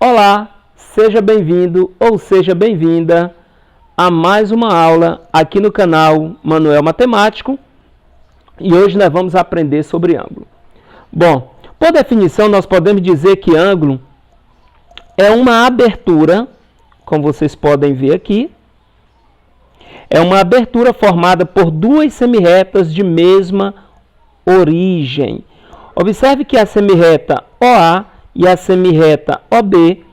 Olá, seja bem-vindo ou seja bem-vinda a mais uma aula aqui no canal Manuel Matemático e hoje nós vamos aprender sobre ângulo. Bom, por definição nós podemos dizer que ângulo é uma abertura, como vocês podem ver aqui, é uma abertura formada por duas semirretas de mesma origem. Observe que a semirreta OA e a semirreta OB,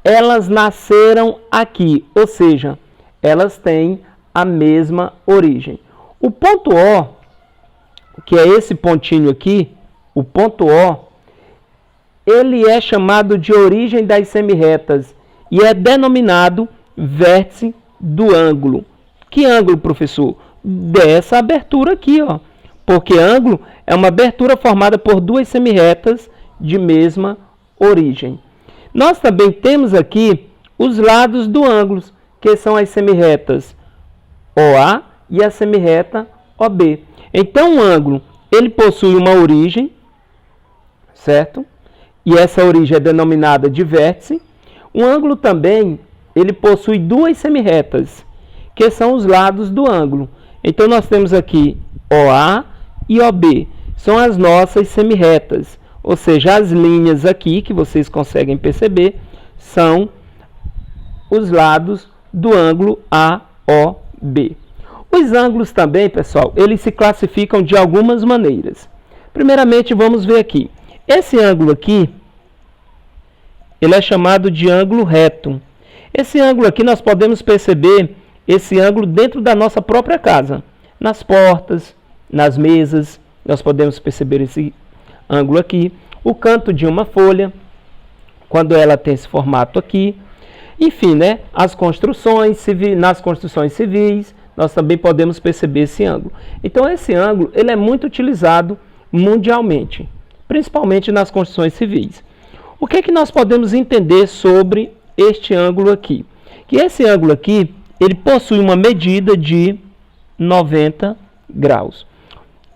elas nasceram aqui, ou seja, elas têm a mesma origem. O ponto O, que é esse pontinho aqui, o ponto O, ele é chamado de origem das semirretas e é denominado vértice do ângulo. Que ângulo, professor? Dessa abertura aqui, ó. Porque ângulo é uma abertura formada por duas semirretas de mesma origem. Nós também temos aqui os lados do ângulo, que são as semirretas OA e a semirreta OB. Então, o ângulo, ele possui uma origem, certo? E essa origem é denominada de vértice. O ângulo também, ele possui duas semirretas, que são os lados do ângulo. Então, nós temos aqui OA e OB. São as nossas semirretas. Ou seja, as linhas aqui, que vocês conseguem perceber, são os lados do ângulo AOB. Os ângulos também, pessoal, eles se classificam de algumas maneiras. Primeiramente, vamos ver aqui. Esse ângulo aqui, ele é chamado de ângulo reto. Esse ângulo aqui, nós podemos perceber esse ângulo dentro da nossa própria casa. Nas portas, nas mesas, nós podemos perceber esse ângulo aqui, o canto de uma folha, quando ela tem esse formato aqui. Enfim, né, nas construções civis, nós também podemos perceber esse ângulo. Então, esse ângulo ele é muito utilizado mundialmente, principalmente nas construções civis. O que é que nós podemos entender sobre este ângulo aqui? Que esse ângulo aqui, ele possui uma medida de 90 graus.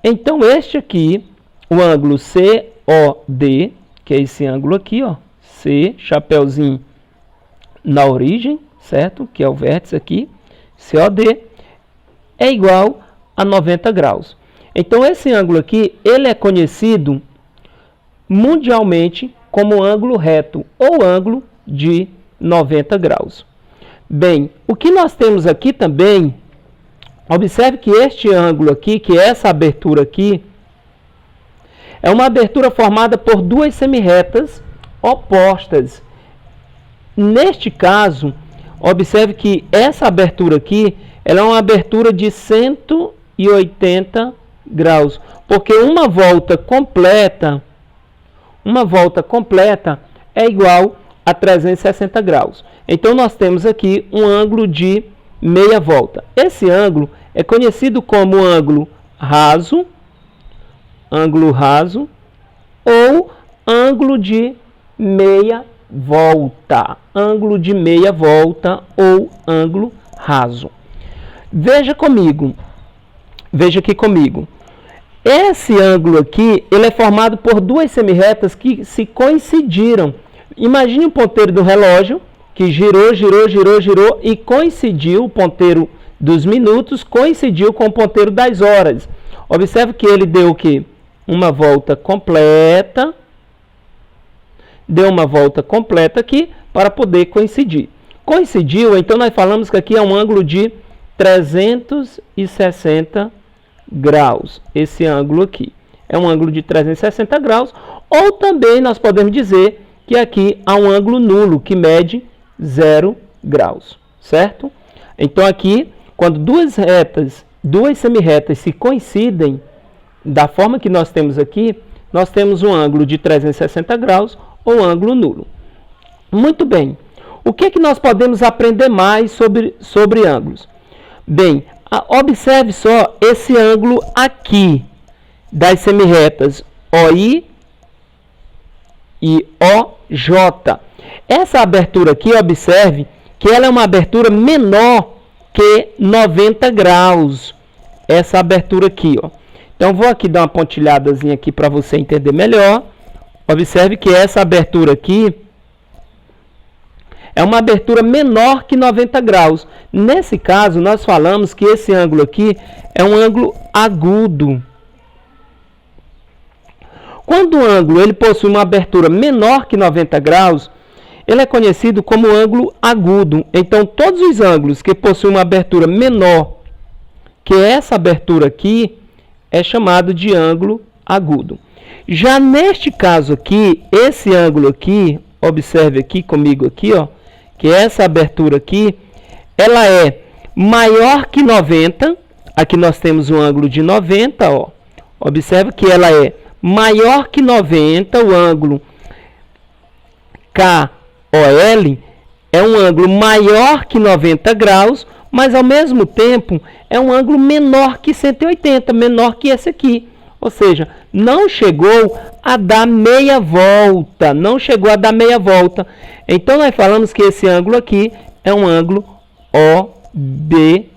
Então, este aqui, o ângulo COD, que é esse ângulo aqui, ó, C, chapeuzinho na origem, certo? Que é o vértice aqui, COD, é igual a 90 graus. Então, esse ângulo aqui, ele é conhecido mundialmente como ângulo reto, ou ângulo de 90 graus. Bem, o que nós temos aqui também, observe que este ângulo aqui, que é essa abertura aqui, é uma abertura formada por duas semirretas opostas. Neste caso, observe que essa abertura aqui, ela é uma abertura de 180 graus, porque uma volta completa é igual a 360 graus. Então, nós temos aqui um ângulo de meia volta. Esse ângulo é conhecido como ângulo raso ou ângulo de meia volta. Ângulo de meia volta ou ângulo raso. Veja aqui comigo. Esse ângulo aqui, ele é formado por duas semirretas que se coincidiram. Imagine o ponteiro do relógio, que girou e coincidiu, o ponteiro dos minutos coincidiu com o ponteiro das horas. Observe que ele deu o quê? Uma volta completa. Deu uma volta completa aqui para poder coincidir. Coincidiu, então nós falamos que aqui é um ângulo de 360 graus. Esse ângulo aqui é um ângulo de 360 graus. Ou também nós podemos dizer que aqui há um ângulo nulo que mede 0 graus, certo? Então aqui, quando duas semirretas se coincidem, da forma que nós temos aqui, nós temos um ângulo de 360 graus ou ângulo nulo. Muito bem. O que é que nós podemos aprender mais sobre ângulos? Bem, observe só esse ângulo aqui das semirretas OI e OJ. Essa abertura aqui, observe que ela é uma abertura menor que 90 graus. Essa abertura aqui, ó. Então, vou aqui dar uma pontilhadazinha aqui para você entender melhor. Observe que essa abertura aqui, é uma abertura menor que 90 graus. Nesse caso, nós falamos que esse ângulo aqui é um ângulo agudo. Quando o ângulo ele possui uma abertura menor que 90 graus, ele é conhecido como ângulo agudo. Então, todos os ângulos que possuem uma abertura menor que essa abertura aqui é chamado de ângulo agudo. Já neste caso aqui, esse ângulo aqui, observe aqui comigo aqui, ó, que essa abertura aqui, ela é maior que 90. Aqui nós temos um ângulo de 90, ó. Observe que ela é maior que 90, o ângulo KOL é um ângulo maior que 90 graus, mas ao mesmo tempo é um ângulo menor que 180, menor que esse aqui. Ou seja, não chegou a dar meia volta, não chegou a dar meia volta. Então nós falamos que esse ângulo aqui é um ângulo obtuso.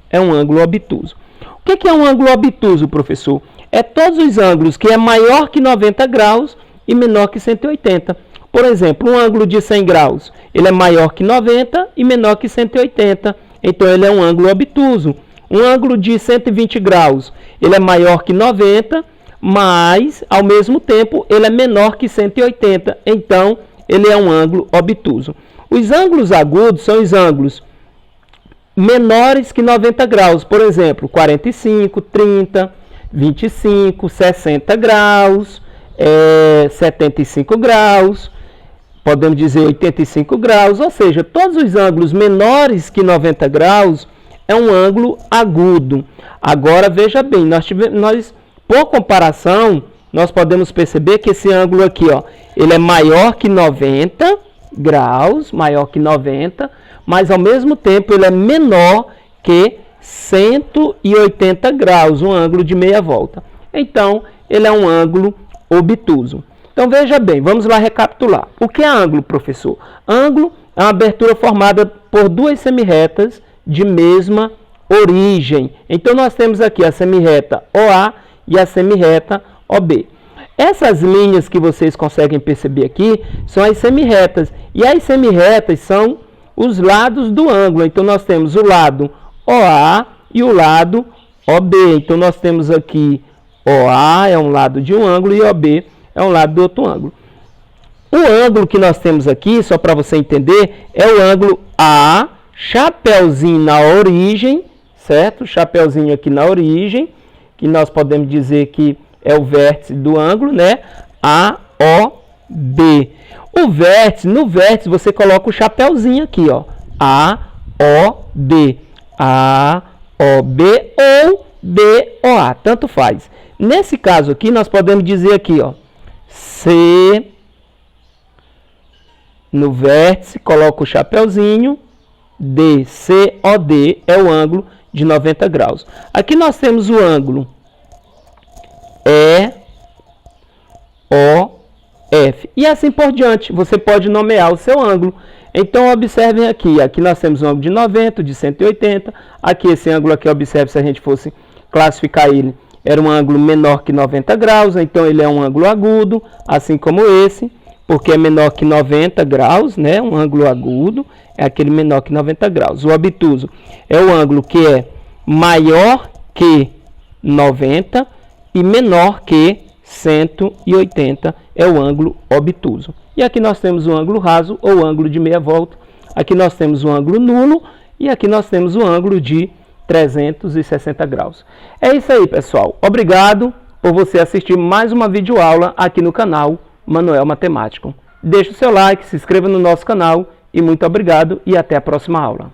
É um ângulo obtuso. O que é um ângulo obtuso, professor? É todos os ângulos que é maior que 90 graus e menor que 180. Por exemplo, um ângulo de 100 graus, ele é maior que 90 e menor que 180. Então, ele é um ângulo obtuso. Um ângulo de 120 graus, ele é maior que 90, mas, ao mesmo tempo, ele é menor que 180. Então, ele é um ângulo obtuso. Os ângulos agudos são os ângulos menores que 90 graus. Por exemplo, 45, 30, 25, 60 graus, 75 graus, podemos dizer 85 graus, ou seja, todos os ângulos menores que 90 graus é um ângulo agudo. Agora, veja bem, nós por comparação, nós podemos perceber que esse ângulo aqui, ó, ele é maior que 90 graus, maior que 90, mas ao mesmo tempo ele é menor que 180 graus, um ângulo de meia volta. Então, ele é um ângulo obtuso. Então, veja bem, vamos lá recapitular. O que é ângulo, professor? Ângulo é uma abertura formada por duas semirretas de mesma origem. Então, nós temos aqui a semirreta OA e a semirreta OB. Essas linhas que vocês conseguem perceber aqui são as semirretas. E as semirretas são os lados do ângulo. Então, nós temos o lado OA e o lado OB. Então, nós temos aqui OA é um lado de um ângulo e OB é um lado do outro ângulo. O ângulo que nós temos aqui, só para você entender, é o ângulo A, chapeuzinho na origem, certo? Chapeuzinho aqui na origem, que nós podemos dizer que é o vértice do ângulo, né? AOB. O vértice, no vértice você coloca o chapeuzinho aqui, ó. AOB. AOB ou BOA, tanto faz. Nesse caso aqui, nós podemos dizer aqui, ó, C, no vértice, coloca o chapeuzinho, D, COD é o ângulo de 90 graus. Aqui nós temos o ângulo EOF. E assim por diante, você pode nomear o seu ângulo. Então, observem aqui. Aqui nós temos um ângulo de 90, de 180. Aqui, esse ângulo aqui, observe, se a gente fosse classificar ele, era um ângulo menor que 90 graus. Então, ele é um ângulo agudo, assim como esse, porque é menor que 90 graus, né? Um ângulo agudo é aquele menor que 90 graus. O obtuso é o ângulo que é maior que 90 e menor que 180, é o ângulo obtuso. E aqui nós temos o ângulo raso ou ângulo de meia volta. Aqui nós temos o ângulo nulo e aqui nós temos o ângulo de 360 graus. É isso aí, pessoal. Obrigado por você assistir mais uma videoaula aqui no canal Manuel Matemático. Deixe o seu like, se inscreva no nosso canal e muito obrigado e até a próxima aula.